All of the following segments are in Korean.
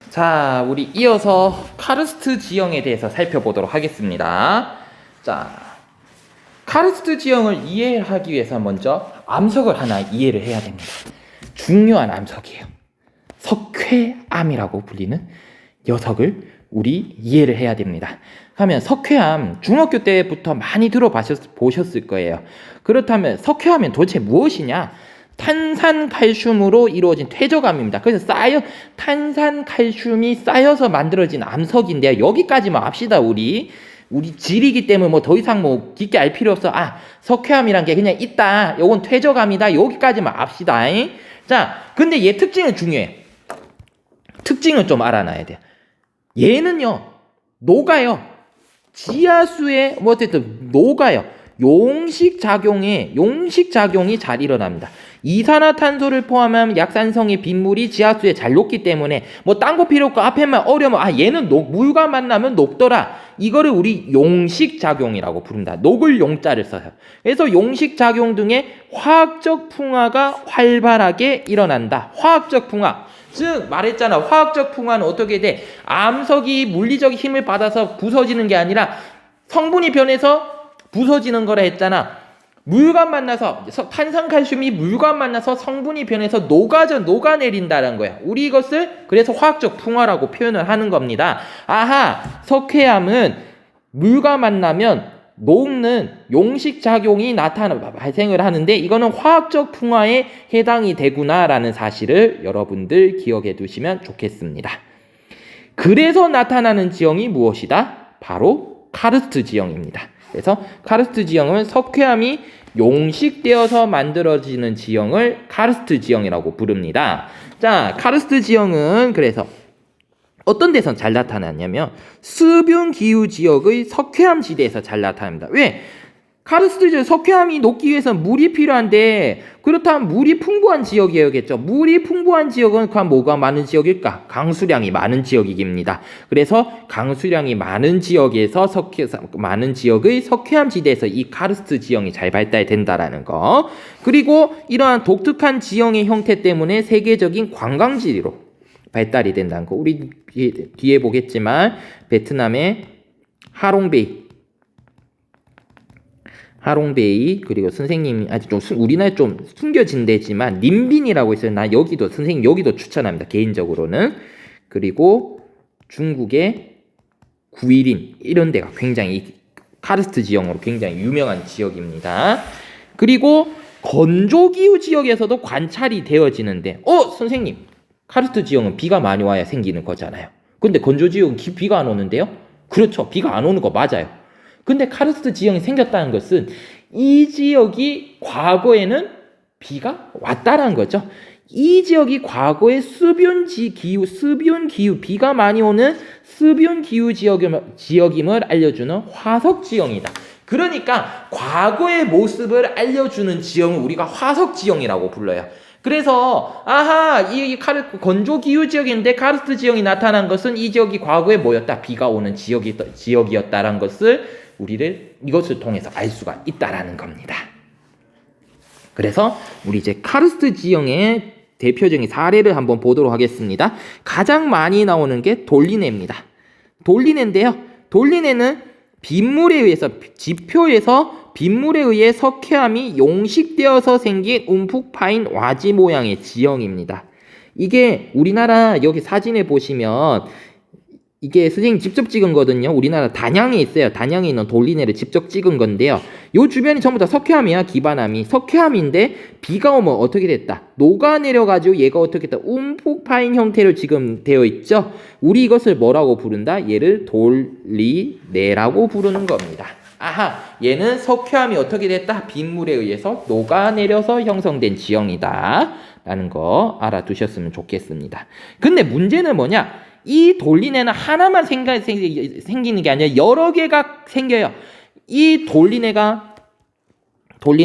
자, 우리 이어서 카르스트 지형에 대해서 살펴보도록 하겠습니다. 자, 카르스트 지형을 이해하기 위해서 먼저 암석을 하나 이해를 해야 됩니다. 중요한 암석이에요. 석회암이라고 불리는 녀석을 우리 이해를 해야 됩니다. 하면 석회암 중학교 때부터 많이 들어보셨을 거예요. 그렇다면 석회암은 도대체 무엇이냐? 탄산칼슘으로 이루어진 퇴적암입니다. 그래서 탄산칼슘이 쌓여서 만들어진 암석인데요. 여기까지만 합시다. 우리 지리기 때문에 뭐 더 이상 뭐 깊게 알 필요 없어. 석회암이란 게 그냥 있다. 요건 퇴적암이다. 여기까지만 합시다. 자, 근데 얘 특징은 중요해. 특징은 좀 알아놔야 돼요. 얘는요, 녹아요. 지하수에 뭐 어쨌든 녹아요. 용식작용이 잘 일어납니다. 이산화탄소를 포함한 약산성의 빗물이 지하수에 잘 녹기 때문에 뭐 딴 거 필요 없고 앞에만 어려면 얘는 물과 만나면 녹더라. 이거를 우리 용식작용이라고 부릅니다. 녹을 용자를 써요. 그래서 용식작용 등의 화학적 풍화가 활발하게 일어난다. 화학적 풍화. 즉 말했잖아. 화학적 풍화는 어떻게 돼? 암석이 물리적 힘을 받아서 부서지는 게 아니라 성분이 변해서 부서지는 거라 했잖아. 물과 만나서 탄산칼슘이 물과 만나서 성분이 변해서 녹아내린다는 거야. 우리 이것을 그래서 화학적 풍화라고 표현을 하는 겁니다. 석회암은 물과 만나면 녹는 용식작용이 발생을 하는데 이거는 화학적 풍화에 해당이 되구나라는 사실을 여러분들 기억해 두시면 좋겠습니다. 그래서 나타나는 지형이 무엇이다? 바로 카르스트 지형입니다. 그래서 카르스트 지형은 석회암이 용식되어서 만들어지는 지형을 카르스트 지형이라고 부릅니다. 자, 카르스트 지형은 그래서 어떤 데서 잘 나타나냐면 수변 기후 지역의 석회암 지대에서 잘 나타납니다. 왜? 카르스트 지역 석회암이 녹기 위해서 물이 필요한데 그렇다면 물이 풍부한 지역이어야겠죠. 물이 풍부한 지역은 뭐가 많은 지역일까? 강수량이 많은 지역입니다. 그래서 강수량이 많은 지역에서 많은 지역의 석회암 지대에서 이 카르스트 지형이 잘 발달된다라는 거. 그리고 이러한 독특한 지형의 형태 때문에 세계적인 관광지로 발달이 된다는 거. 우리 뒤에 보겠지만 베트남의 하롱베이 그리고 선생님이 아직 좀 우리나라에 좀 숨겨진 데지만 님빈이라고 있어요. 선생님 여기도 추천합니다. 개인적으로는. 그리고 중국의 구이린 이런 데가 굉장히 카르스트 지형으로 굉장히 유명한 지역입니다. 그리고 건조기후 지역에서도 관찰이 되어지는데 선생님 카르스트 지형은 비가 많이 와야 생기는 거잖아요. 근데 건조지역은 비가 안 오는데요? 그렇죠. 비가 안 오는 거 맞아요. 근데 카르스트 지형이 생겼다는 것은 이 지역이 과거에는 비가 왔다라는 거죠. 이 지역이 과거에 비가 많이 오는 수변 기후 지역임을 알려주는 화석 지형이다. 그러니까 과거의 모습을 알려주는 지형을 우리가 화석 지형이라고 불러요. 그래서 이 건조 기후 지역인데 카르스트 지형이 나타난 것은 이 지역이 과거에 뭐였다? 비가 오는 지역이었다라는 것을 이것을 통해서 알 수가 있다라는 겁니다. 그래서 우리 이제 카르스트 지형의 대표적인 사례를 한번 보도록 하겠습니다. 가장 많이 나오는 게 돌리네입니다. 돌리네인데요. 돌리네는 지표에서 빗물에 의해 석회암이 용식되어서 생긴 움푹 파인 와지 모양의 지형입니다. 이게 우리나라 여기 사진에 보시면 이게 선생님 직접 찍은 거거든요. 우리나라 단양에 있어요. 단양에 있는 돌리네를 직접 찍은 건데요. 요 주변이 전부 다 석회암이야. 기반암이. 석회암인데 비가 오면 어떻게 됐다? 녹아내려가지고 얘가 어떻게 됐다? 움푹 파인 형태로 지금 되어 있죠. 우리 이것을 뭐라고 부른다? 얘를 돌리네라고 부르는 겁니다. 얘는 석회암이 어떻게 됐다? 빗물에 의해서 녹아내려서 형성된 지형이다 라는 거 알아두셨으면 좋겠습니다. 근데 문제는 뭐냐? 이 돌리네는 하나만 생기는 게 아니라 여러 개가 생겨요. 이 돌리네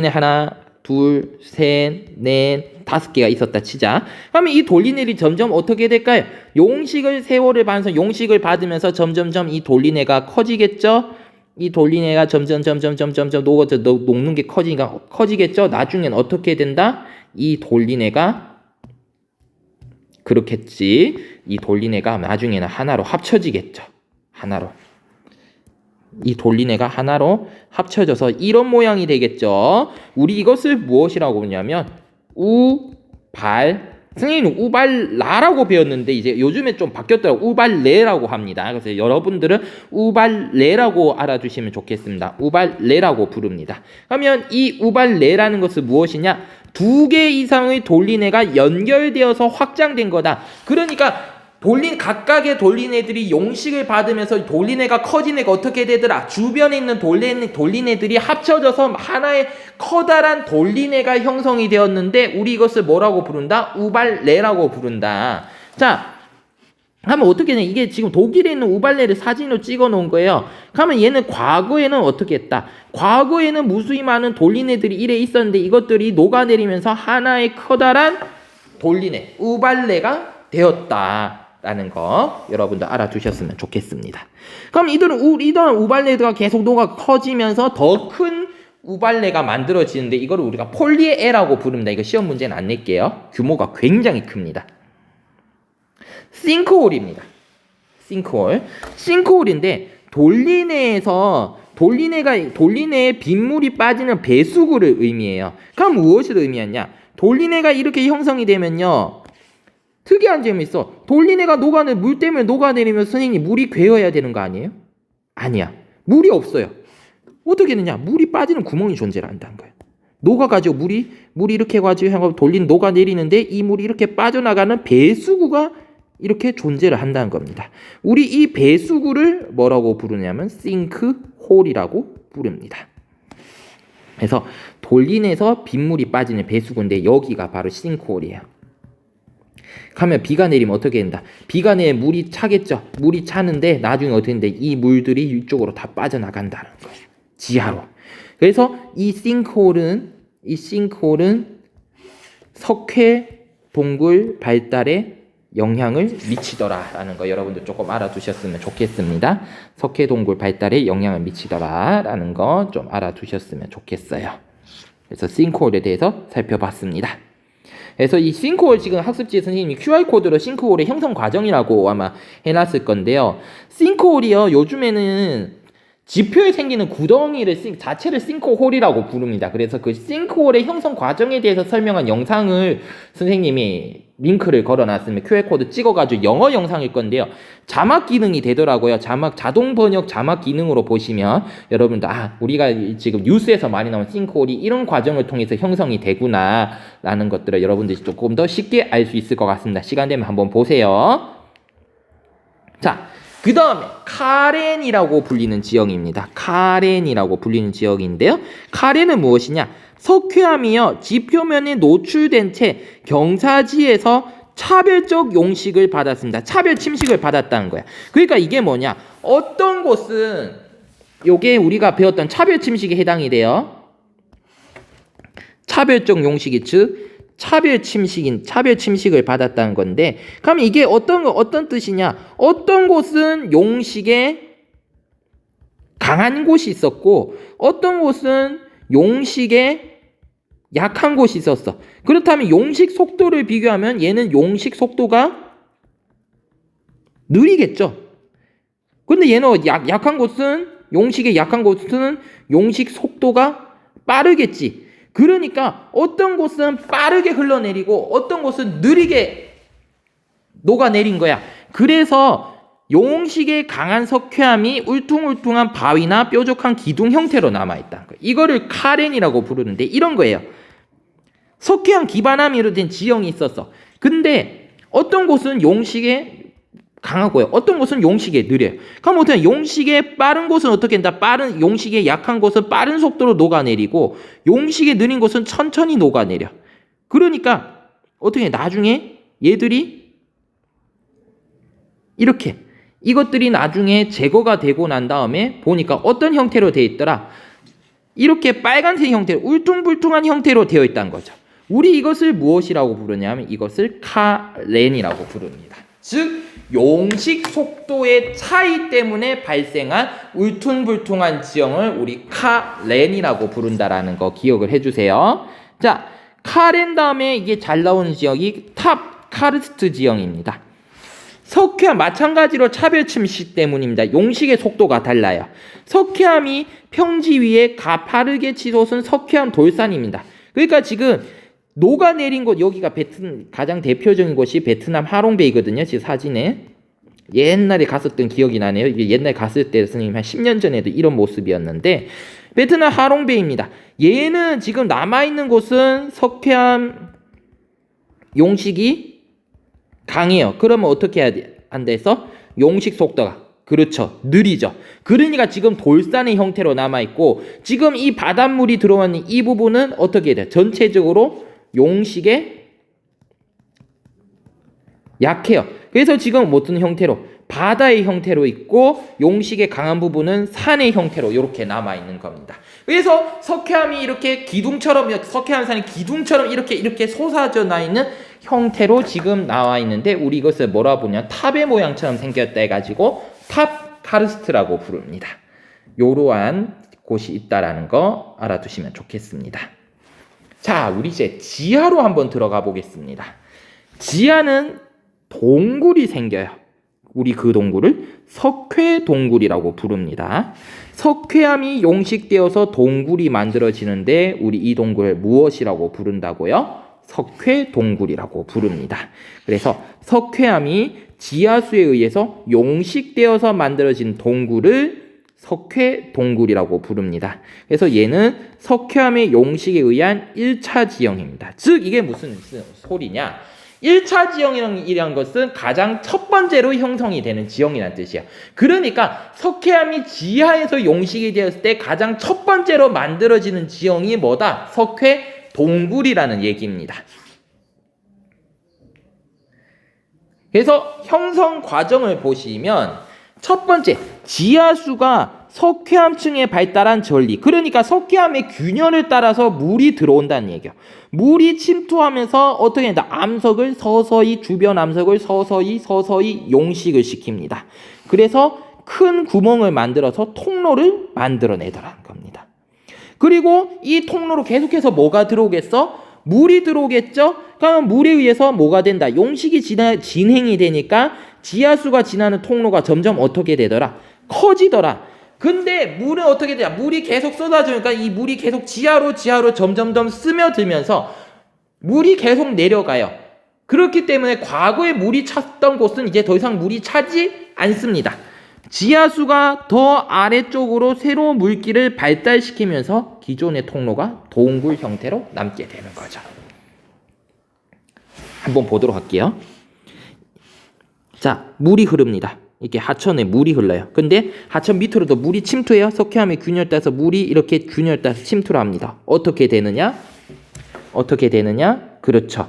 하나, 둘, 셋, 넷, 5개가 있었다 치자. 그러면 이 돌리네들이 점점 어떻게 될까요? 세월을 받으면서 용식을 받으면서 점점점 이 돌리네가 커지겠죠? 이 돌리네가 점점 녹는 게 커지겠죠? 나중엔 어떻게 된다? 이 돌리네가 그렇겠지. 이 돌리네가 나중에는 하나로 합쳐지겠죠. 하나로. 이 돌리네가 하나로 합쳐져서 이런 모양이 되겠죠. 우리 이것을 무엇이라고 부르냐면 우발, 선생님은 우발라라고 배웠는데 이제 요즘에 좀 바뀌었더라고요. 우발레라고 합니다. 그래서 여러분들은 우발레라고 알아두시면 좋겠습니다. 우발레라고 부릅니다. 그러면 이 우발레라는 것은 무엇이냐? 두 개 이상의 돌리네가 연결되어서 확장된 거다. 그러니까 각각의 돌리네들이 용식을 받으면서 돌리네가 커진 애가 어떻게 되더라? 주변에 있는 돌리네들이 합쳐져서 하나의 커다란 돌리네가 형성이 되었는데 우리 이것을 뭐라고 부른다? 우발레라고 부른다. 자, 하면 어떻게 되냐? 이게 지금 독일에 있는 우발레를 사진으로 찍어 놓은 거예요. 그러면 얘는 과거에는 어떻게 했다? 과거에는 무수히 많은 돌리네들이 이래 있었는데 이것들이 녹아내리면서 하나의 커다란 돌리네, 우발레가 되었다. 라는 거 여러분들 알아두셨으면 좋겠습니다. 그럼 이런 우발레가 계속 녹아 커지면서 더 큰 우발레가 만들어지는데 이걸 우리가 폴리에라고 부릅니다. 이거 시험 문제는 안 낼게요. 규모가 굉장히 큽니다. 싱크홀입니다. 싱크홀인데 돌리네에 빗물이 빠지는 배수구를 의미해요. 그럼 무엇을 의미하냐? 돌리네가 이렇게 형성이 되면요, 특이한 점이 있어. 돌리네가 물 때문에 녹아내리면 선생님 물이 괴어야 되는 거 아니에요? 아니야. 물이 없어요. 어떻게 되냐? 물이 빠지는 구멍이 존재를 한다는 거예요. 녹아가지고 물이 이렇게 해가지고 녹아내리는데 이 물이 이렇게 빠져나가는 배수구가 이렇게 존재를 한다는 겁니다. 우리 이 배수구를 뭐라고 부르냐면 싱크홀이라고 부릅니다. 그래서 돌리네에서 빗물이 빠지는 배수구인데 여기가 바로 싱크홀이에요. 가면 비가 내리면 어떻게 된다? 비가 내리면 물이 차겠죠. 물이 차는데 나중에 어떻게 된다? 이 물들이 이쪽으로 다 빠져나간다는 거예요. 지하로. 그래서 이 싱크홀은 석회 동굴 발달에 영향을 미치더라라는 거 여러분들 조금 알아두셨으면 좋겠습니다. 석회 동굴 발달에 영향을 미치더라라는 거 좀 알아두셨으면 좋겠어요. 그래서 싱크홀에 대해서 살펴봤습니다. 그래서 이 싱크홀 지금 학습지에 선생님이 QR코드로 싱크홀의 형성 과정이라고 아마 해놨을 건데요. 싱크홀이요, 요즘에는 지표에 생기는 구덩이를 자체를 싱크홀이라고 부릅니다. 그래서 그 싱크홀의 형성 과정에 대해서 설명한 영상을 선생님이 링크를 걸어놨으면 QR코드 찍어가지고 영어 영상일 건데요. 자막 기능이 되더라고요. 자동 번역 자막 기능으로 보시면 여러분들 우리가 지금 뉴스에서 많이 나온 싱크홀이 이런 과정을 통해서 형성이 되구나 라는 것들을 여러분들이 조금 더 쉽게 알 수 있을 것 같습니다. 시간 되면 한번 보세요. 자, 그 다음에 카렌이라고 불리는 지형입니다. 카렌이라고 불리는 지역인데요. 카렌은 무엇이냐? 석회암이요, 지표면에 노출된 채 경사지에서 차별적 용식을 받았습니다. 차별 침식을 받았다는 거야. 그러니까 이게 뭐냐? 어떤 곳은 요게 우리가 배웠던 차별 침식에 해당이 돼요. 차별적 용식이 즉 차별 침식을 받았다는 건데, 그럼 이게 어떤 뜻이냐? 어떤 곳은 용식에 강한 곳이 있었고, 어떤 곳은 용식에 약한 곳이 있었어. 그렇다면 용식 속도를 비교하면 얘는 용식 속도가 느리겠죠. 근데 얘는 약한 곳은 용식의 약한 곳은 용식 속도가 빠르겠지. 그러니까 어떤 곳은 빠르게 흘러내리고 어떤 곳은 느리게 녹아내린 거야. 그래서 용식의 강한 석회암이 울퉁울퉁한 바위나 뾰족한 기둥 형태로 남아있다는 거예요. 이거를 카렌이라고 부르는데 이런 거예요. 석회암 기반암으로 된 지형이 있었어. 근데 어떤 곳은 용식에 강하고요. 어떤 곳은 용식에 느려요. 그럼 어떻게 용식에 빠른 곳은 어떻게 된다? 용식에 약한 곳은 빠른 속도로 녹아내리고 용식에 느린 곳은 천천히 녹아내려. 그러니까 어떻게 나중에 얘들이 이것들이 나중에 제거가 되고 난 다음에 보니까 어떤 형태로 되어 있더라? 이렇게 빨간색 형태로 울퉁불퉁한 형태로 되어 있다는 거죠. 우리 이것을 무엇이라고 부르냐면 이것을 카렌이라고 부릅니다. 즉 용식 속도의 차이 때문에 발생한 울퉁불퉁한 지형을 우리 카렌이라고 부른다라는 거 기억을 해주세요. 자, 카렌 다음에 이게 잘 나오는 지역이 카르스트 지형입니다. 석회암 마찬가지로 차별침식 때문입니다. 용식의 속도가 달라요. 석회암이 평지 위에 가파르게 치솟은 석회암 돌산입니다. 그러니까 지금 녹아내린 곳, 여기가 가장 대표적인 곳이 베트남 하롱베이거든요. 지금 사진에 옛날에 갔었던 기억이 나네요. 이게 옛날에 갔을 때 선생님 한 10년 전에도 이런 모습이었는데, 베트남 하롱베이입니다. 얘는 지금 남아있는 곳은 석회암 용식이 강해요. 그러면 어떻게 해야 한대서? 용식 속도가, 그렇죠, 느리죠. 그러니까 지금 돌산의 형태로 남아있고, 지금 이 바닷물이 들어오는 이 부분은 어떻게 돼요? 전체적으로 용식에 약해요. 그래서 지금 어떤 형태로? 바다의 형태로 있고, 용식의 강한 부분은 산의 형태로 이렇게 남아있는 겁니다. 그래서 석회암이 이렇게 기둥처럼, 석회암산이 기둥처럼 이렇게 솟아져 나 있는 형태로 지금 나와 있는데, 우리 이것을 뭐라 부르냐? 탑의 모양처럼 생겼다 해가지고 탑 카르스트라고 부릅니다. 요러한 곳이 있다라는 거 알아두시면 좋겠습니다. 자, 우리 이제 지하로 한번 들어가 보겠습니다. 지하는 동굴이 생겨요. 우리 그 동굴을 석회 동굴이라고 부릅니다. 석회암이 용식되어서 동굴이 만들어지는데, 우리 이 동굴을 무엇이라고 부른다고요? 석회 동굴이라고 부릅니다. 그래서 석회암이 지하수에 의해서 용식되어서 만들어진 동굴을 석회 동굴이라고 부릅니다. 그래서 얘는 석회암의 용식에 의한 1차 지형입니다. 즉 이게 무슨 소리냐? 1차 지형이라는 것은 가장 첫 번째로 형성이 되는 지형이라는 뜻이에요. 그러니까 석회암이 지하에서 용식이 되었을 때 가장 첫 번째로 만들어지는 지형이 뭐다? 석회 동굴이라는 얘기입니다. 그래서 형성 과정을 보시면, 첫 번째, 지하수가 석회암층에 발달한 전리, 그러니까 석회암의 균열을 따라서 물이 들어온다는 얘기예요. 물이 침투하면서 어떻게 된다? 암석을 서서히, 주변 암석을 서서히 용식을 시킵니다. 그래서 큰 구멍을 만들어서 통로를 만들어내더라는 겁니다. 그리고 이 통로로 계속해서 뭐가 들어오겠어? 물이 들어오겠죠? 그러면 물에 의해서 뭐가 된다? 용식이 진행이 되니까 지하수가 지나는 통로가 점점 어떻게 되더라? 커지더라. 근데 물은 어떻게 되냐? 물이 계속 쏟아지니까 이 물이 계속 지하로 점점 스며들면서 물이 계속 내려가요. 그렇기 때문에 과거에 물이 찼던 곳은 이제 더 이상 물이 차지 않습니다. 지하수가 더 아래쪽으로 새로운 물길을 발달시키면서 기존의 통로가 동굴 형태로 남게 되는 거죠. 한번 보도록 할게요. 자, 물이 흐릅니다. 이렇게 하천에 물이 흘러요. 근데 하천 밑으로도 물이 침투해요. 석회암의 균열 따라서 물이 이렇게 균열 따라서 침투를 합니다. 어떻게 되느냐? 그렇죠.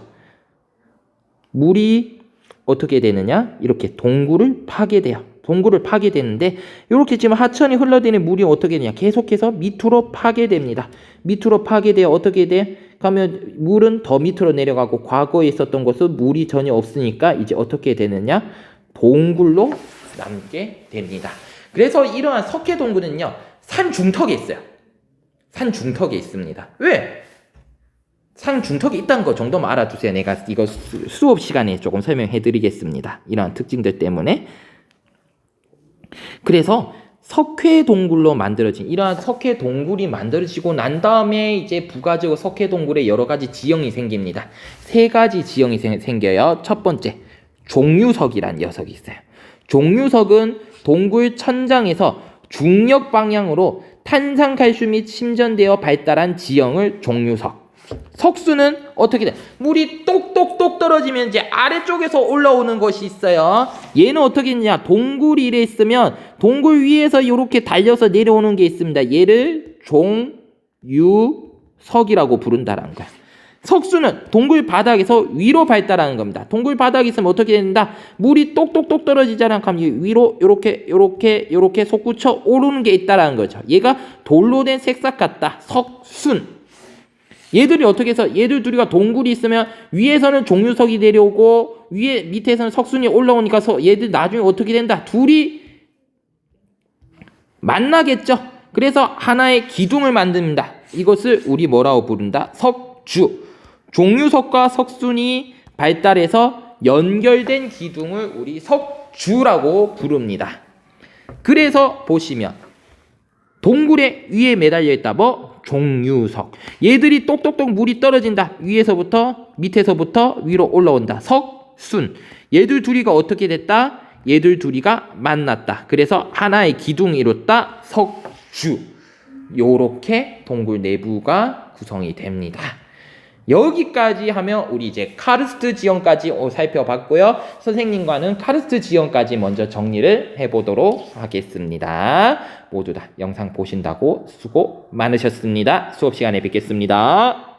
물이 어떻게 되느냐? 이렇게 동굴을 파괴돼요. 동굴을 파괴되는데, 이렇게 지금 하천이 흘러대는 물이 어떻게 되냐? 계속해서 밑으로 파괴됩니다. 밑으로 파괴되어 어떻게 돼? 그러면 물은 더 밑으로 내려가고, 과거에 있었던 곳은 물이 전혀 없으니까 이제 어떻게 되느냐? 동굴로 남게 됩니다. 그래서 이러한 석회 동굴은요, 산 중턱에 있어요. 산 중턱에 있습니다. 왜? 산 중턱에 있다는 거 정도만 알아두세요. 내가 이거 수업 시간에 조금 설명해 드리겠습니다. 이러한 특징들 때문에. 그래서 석회 동굴로 만들어진, 이러한 석회 동굴이 만들어지고 난 다음에 이제 부가적으로 석회 동굴에 여러 가지 지형이 생깁니다. 세 가지 지형이 생겨요. 첫 번째, 종유석이라는 녀석이 있어요. 종유석은 동굴 천장에서 중력 방향으로 탄산칼슘이 침전되어 발달한 지형을 종유석. 석수는 어떻게 돼? 물이 똑똑똑 떨어지면 이제 아래쪽에서 올라오는 것이 있어요. 얘는 어떻게 있냐? 동굴이 이래 있으면 동굴 위에서 이렇게 달려서 내려오는 게 있습니다. 얘를 종유석이라고 부른다라는 거야. 석수는 동굴 바닥에서 위로 발달하는 겁니다. 동굴 바닥에 있으면 어떻게 된다? 물이 똑똑똑 떨어지잖아. 그럼 위로 요렇게 솟구쳐 오르는 게 있다라는 거죠. 얘가 돌로 된 색삭 같다. 석순. 얘들이 어떻게 해서, 얘들 둘이가 동굴이 있으면 위에서는 종유석이 내려오고 밑에서는 석순이 올라오니까 얘들 나중에 어떻게 된다? 둘이 만나겠죠. 그래서 하나의 기둥을 만듭니다. 이것을 우리 뭐라고 부른다? 석주. 종유석과 석순이 발달해서 연결된 기둥을 우리 석주라고 부릅니다. 그래서 보시면 동굴의 위에 매달려 있다. 뭐? 종유석. 얘들이 똑똑똑 물이 떨어진다. 위에서부터 밑에서부터 위로 올라온다. 석순. 얘들 둘이가 어떻게 됐다? 얘들 둘이가 만났다. 그래서 하나의 기둥이 이뤘다. 석주. 요렇게 동굴 내부가 구성이 됩니다. 여기까지 하면 우리 이제 카르스트 지형까지 살펴봤고요. 선생님과는 카르스트 지형까지 먼저 정리를 해보도록 하겠습니다. 모두 다 영상 보신다고 수고 많으셨습니다. 수업 시간에 뵙겠습니다.